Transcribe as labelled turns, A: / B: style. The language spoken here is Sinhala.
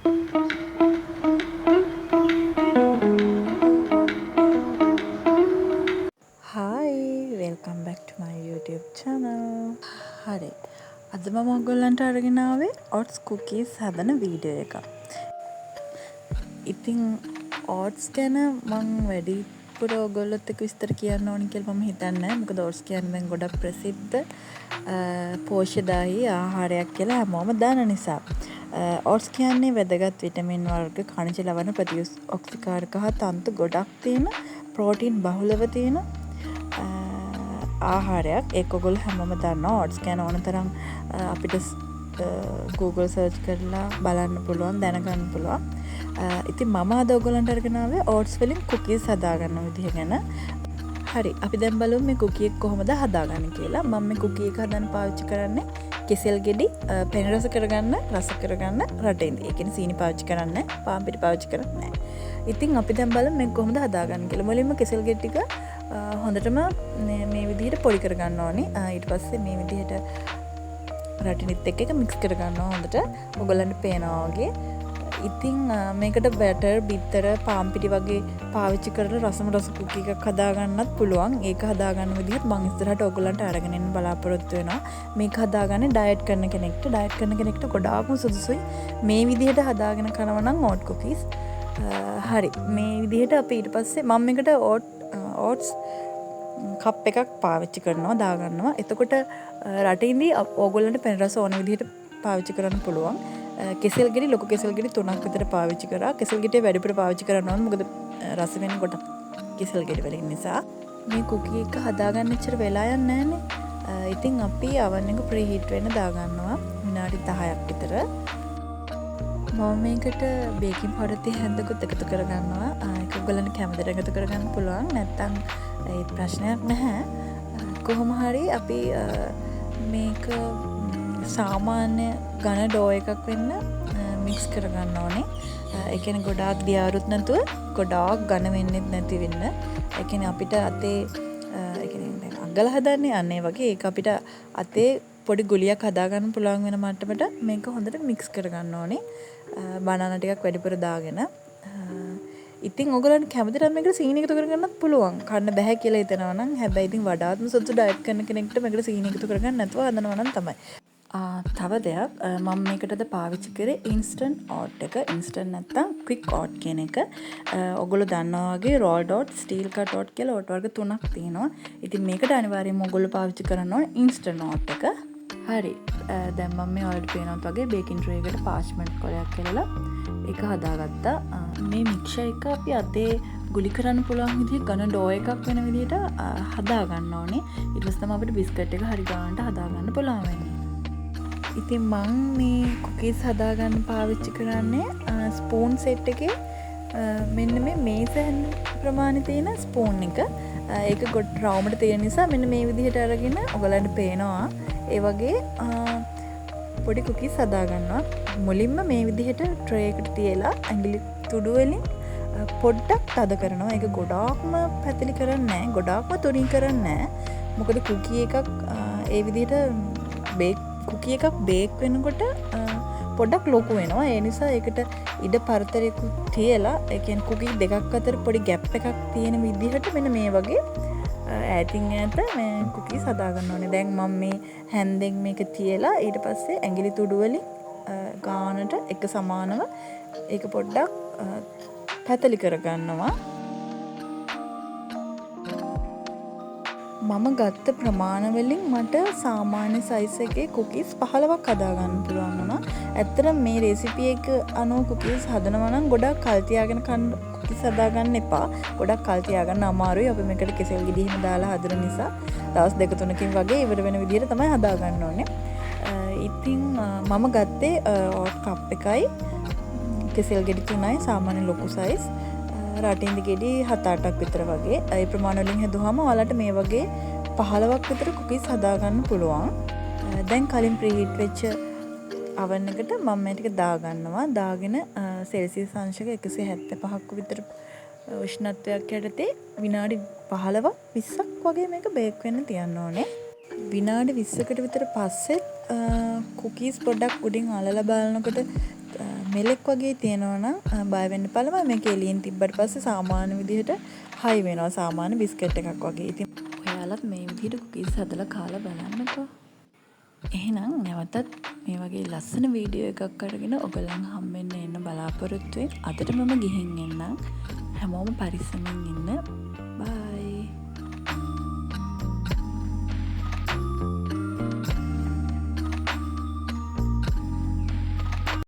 A: Hi, welcome back to my YouTube channel. හරි. අද මම ඔයගොල්ලන්ට අරගෙන ආවේ oats cookies හදන වීඩියෝ එකක්. ඉතින් oats ගැන මම වැඩිපුර ඔයගොල්ලොත් එක්ක විස්තර කියන්න ඕනි කියලා මම හිතන්නේ නැහැ. මොකද oats කියන්නේ දැන් ගොඩක් ප්‍රසිද්ධ පෝෂ්‍යදායී ආහාරයක් කියලා හැමෝම දන්න නිසා. oats කියන්නේ වැදගත් විටමින් වර්ග, khනිජ ලවණ, ප්‍රතිඔක්සිකාරක හා තන්තු ගොඩක් තියෙන ප්‍රෝටීන් බහුලව තියෙන ආහාරයක්. ඒක ඔයගොල්ලෝ හැමෝම දන්නවා. oats ගැන ඕන තරම් අපිට Google search කරලා බලන්න පුළුවන්, දැනගන්න පුළුවන්. ඉතින් මම අද ඔයගොල්ලන්ට අරගෙන ආවේ oats වලින් cookies හදාගන්න විදිහ ගැන. හරි, අපි දැන් බලමු මේ cookie එක කොහොමද හදාගන්නේ කියලා. මම මේ cookie එක හදන්න පාවිච්චි කරන්නේ කෙසෙල් ගෙඩි පෙන රස කරගන්න, රස කරගන්න රටින්ද. ඒ කියන්නේ සීනි පාවිච්චි කරන්නේ නැහැ, පාන් පිටි පාවිච්චි කරන්නේ නැහැ. ඉතින් අපි දැන් බලමු මේක කොහොමද හදාගන්නේ කියලා. මුලින්ම කෙසෙල් ගෙඩි ටික හොඳටම මේ විදිහට පොඩි කරගන්න ඕනේ. ඊට පස්සේ මේ විදිහට රටිනිත් එක්ක මික්ස් කරගන්නවා හොඳට. ඔයගොල්ලන්ට පේනවා වගේ. ඉතින් මේකට බැටර්, බිත්තර, පාන් පිටි වගේ පාවිච්චි කරලා රස කුකි එකක් හදාගන්නත් පුළුවන්. ඒක හදාගන්න විදිහත් මම ඉස්සරහට ඔයගොල්ලන්ට අරගෙන එන්න බලාපොරොත්තු වෙනවා. මේක හදාගන්නේ ඩයට් කරන කෙනෙක්ට ගොඩාක්ම සුදුසුයි. මේ විදිහට හදාගෙන කරනවා නම් oat cookies. හරි, මේ විදිහට අපි ඊට පස්සේ මම මේකට oats කප් එකක් පාවිච්චි කරනවා, දාගන්නවා. එතකොට රටින්දී ඕගොල්ලන්ට පෙන රස ඕන විදිහට පාවිච්චි කරන්න පුළුවන්. කෙසෙල් ගෙඩි, ලොකු කෙසෙල් ගෙඩි 3ක් විතර පාවිච්චි කරා. කෙසෙල් ගෙඩිය වැඩිපුර පාවිච්චි කරන්න ඕන. මොකද රස වෙන්නේ කොට කෙසෙල් ගෙඩි වලින් නිසා. මේ කුකි එක හදාගන්න ඉච්චර වෙලා යන්නේ නැහනේ. ඉතින් අපි oven එක ප්‍රීහීට් වෙන්න දාගන්නවා විනාඩි 10ක් විතර. මම මේකට බේකින් පවුඩර් තිය හැන්දකුත් එකතු කරගන්නවා. ඒක ඔයගොල්ලන්ට කැමතිද එකතු කරගන්න පුළුවන්. නැත්තම් ඒ ප්‍රශ්නයක් නැහැ. කොහොම හරි අපි මේක සාමාන්‍ය ඝන ඩෝ එකක් වෙන්න මික්ස් කරගන්න ඕනේ. ඒ කියන්නේ ගොඩාක් දියාරුත් නැතුව ගොඩාක් ඝන වෙන්නෙත් නැති වෙන්න. ඒ කියන්නේ අපිට අතේ ඒ කියන්නේ අඟල හදන්නේ අන්නේ වගේ ඒක අපිට අතේ පොඩි ගුලියක් හදාගන්න පුළුවන් වෙන මට්ටමට මේක හොඳට මික්ස් කරගන්න ඕනේ. බනානා ටිකක් වැඩිපුර දාගෙන. ඉතින් ඔයගොල්ලන්ට කැමති නම් මේකට සීනි එකතු කරගන්නත් පුළුවන්. කන්න බෑ කියලා හිතනවා නම්. හැබැයි ඉතින් වඩාත්ම සුදුසු ඩයට් කරන කෙනෙක්ට මේකට සීනි එකතු කරගන්න නැතුව හදනවා නම් තමයි. තව දෙයක් මම මේකටද පාවිච්චි කරේ ඉන්ස්ටන්ට් ඕට් එක. ඉන්ස්ටන්ට් නැත්තම් ක්වික් ඕට් කියන එක. ඔයගොල්ලෝ දන්නවා වගේ රෝල්ඩ් ඕට්, ස්ටීල් කට් ඕට් කියලා ඕට් වර්ග 3ක් තියෙනවා. ඉතින් මේකට අනිවාර්යයෙන්ම ඔයගොල්ලෝ පාවිච්චි කරන්න ඕනේ ඉන්ස්ටන්ට් ඕට් එක. හරි. දැන් මම මේ ඔයාලට පේනවත් වගේ බේකින් ට්‍රේ එකට පාර්ච්මන්ට් කොලයක් කරලා ඒක හදාගත්තා. මේ මික්ෂර් එක අපි අතේ ගුලි කරන්න පුළුවන් විදිහට ඝන ඩෝ එකක් වෙන විදිහට හදා ගන්න ඕනේ. ඊට පස්සේ තමයි අපිට බිස්කට් එක හරි ගන්නට හදා ගන්න පුළුවන් වෙන්නේ. ඉතින් මං මේ කුකීස් හදාගන්න පාවිච්චි කරන්නේ ස්පූන් සෙට් එකේ මෙන්න මේ මේස ප්‍රමාණය තියෙන ස්පූන් එක. ඒක ගොඩ රවුමට තියෙන නිසා මෙන්න මේ විදිහට අරගෙන ඔයගලන්ට පේනවා. ඒ වගේ පොඩි කුකීස් හදාගන්නවා. මුලින්ම මේ විදිහට ට්‍රේ එකට තියලා ඇඟිලි තුඩු වලින් පොඩ්ඩක් තද කරනවා. ඒක ගොඩාක්ම පැතිලි කරන්නේ නැහැ. ගොඩාක්ම තුනී කරන්නේ නැහැ. මොකද කුකී එකක් ඒ විදිහට කුකී එකක් බේක් වෙනකොට පොඩ්ඩක් ලොකු වෙනවා. ඒ නිසා ඒකට ඉඩ පරතරයකුත් තියලා ඒ කියන්නේ කුකී දෙකක් අතර පොඩි ગેප් එකක් තියෙන විදිහට මෙන්න මේ වගේ ඈතින් ඈත මේ කුකීස් හදා ගන්න ඕනේ. දැන් මම මේ හැන්දෙන් මේක තියලා ඊට පස්සේ ඇඟිලි තුඩු වලින් ගානට එක සමානව ඒක පොඩ්ඩක් පැතලි කරගන්නවා. මම ගත්ත ප්‍රමාණ වලින් මට සාමාන්‍ය සයිස් එකේ කුකීස් 15ක් හදාගන්න පුළුවන් වුණා. ඇත්තටම මේ රෙසිපි එක අනුව කුකීස් හදනවා නම් ගොඩක් කල් තියාගෙන කුකීස් හදාගන්න එපා. ගොඩක් කල් තියාගන්න අමාරුයි. අපි මේකට කෙසෙල් ගෙඩි එහෙම දාලා හදන නිසා දවස් 2-3කින් වගේ ඉවර වෙන විදිහට තමයි හදාගන්න ඕනේ. ඉතින් මම ගත්තේ ඕට් කප් එකයි කෙසෙල් ගෙඩි 3යි සාමාන්‍ය ලොකු සයිස්. රටින්දි ගෙඩි 7-8ක් විතර වගේ. ඒ ප්‍රමාණ වලින් හදුවාම ඔයාලට මේ වගේ 15ක් විතර කුකීස් හදාගන්න පුළුවන්. දැන් කලින් ප්‍රීහීට් වෙච්ච oven එකට මම මේ ටික දාගන්නවා. දාගෙන සෙල්සියස් අංශක 175ක් විතර උෂ්ණත්වයක් යටතේ විනාඩි 15ක් 20ක් වගේ මේක බේක් වෙන්න තියන්න ඕනේ. විනාඩි 20කට විතර පස්සේ කුකීස් පොඩ්ඩක් උඩින් අලලා බලනකොට මෙලෙක් වගේ තියෙනවා නම් බය වෙන්න එපා. මේක එළියෙන් තිබ්බට පස්සේ සාමාන්‍ය විදිහට හයි වෙනවා. සාමාන්‍ය බිස්කට් එකක් වගේ. ඉතින් ඔයාලත් මේ විදිහට කුකීස් හදලා කාලා බලන්නකෝ. එහෙනම් නැවතත් මේ වගේ ලස්සන වීඩියෝ එකක් අරගෙන ඔයගොල්ලන් හම්බෙන්න එන්න බලාපොරොත්තු වෙයි. අදට මම ගිහින් එන්නම්. හැමෝම පරිස්සමින් ඉන්න. බයි.